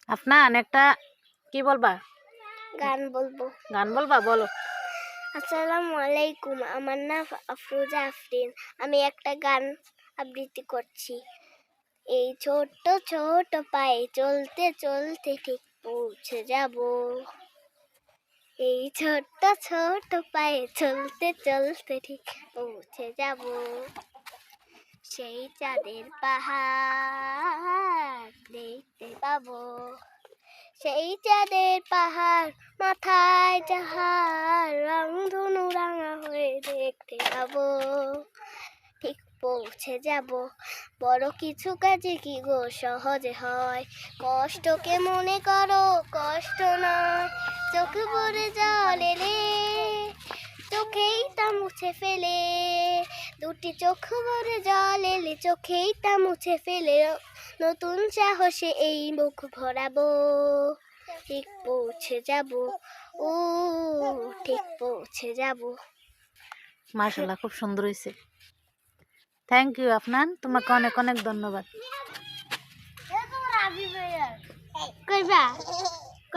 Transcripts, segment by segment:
আপনার একটা কি বলবা? গান বলবো। গান বলবা? বলো। আসসালামু আলাইকুম, আমার নাম আফরোজা আফরিন। আমি একটা গান আবৃত্তি করছি। এই ছোট্ট ছোট পায়ে চলতে চলতে ঠিক পৌঁছে যাব। এই ছোট্ট ছোট পায়ে চলতে চলতে ঠিক পৌঁছে যাব। সেই চাঁদের পাহাড় দেখতে পাবো। সেই চাঁদের পাহাড় মাথায় যাহার রংধনু রাঙা হয়ে দেখতে পাবো। ঠিক পৌঁছে যাব। বড় কিছু কাজে কি গো সহজে হয়? কষ্টকে মনে করো কষ্ট নয়। চোখ ভরে জল এলে চোখেই তা মুছে ফেলে। দুটি চোখ ভরে জল এলে চোখেই তা মুছে ফেলে। নতুন সাহসে এই মুখ ভরাবো। ঠিক পৌঁছে যাব। ও ঠিক পৌঁছে যাব। মাশাআল্লাহ, খুব সুন্দর হয়েছে। থ্যাংক ইউ আপনার, তোমাকে অনেক অনেক ধন্যবাদ।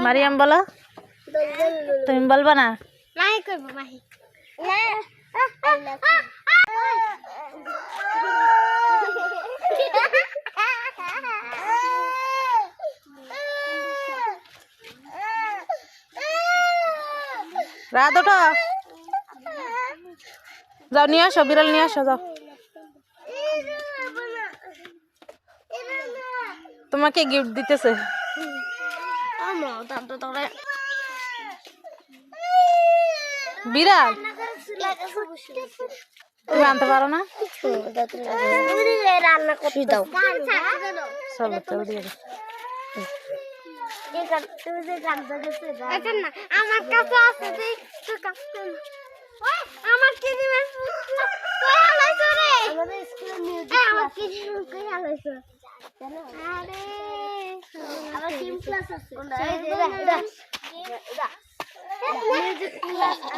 মারিয়াম বলো। তুমি বলবা না? নাই করবো মাহি। রাত ওঠো, যাও নিয়ে আসো, বিড়াল নিয়ে আসো, যাও। তোমাকে গিফট দিতেছে। বিড়াল তুমি আনতে পারো না? রান্না করতে দাও। চলো চলো দিয়ে দাও। আমার কাছে আছে যে একটু কাছে আমার কি দিবেন? কই আলাইছো রে? আমাদের স্কুলে মিউজিক আমার কি দিবেন? কই আলাইছো? আরে আমার টিম ক্লাস আছে। Music class.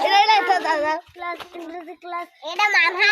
এটা দাদা ক্লাস, মিউজিক ক্লাস। এটা মানহা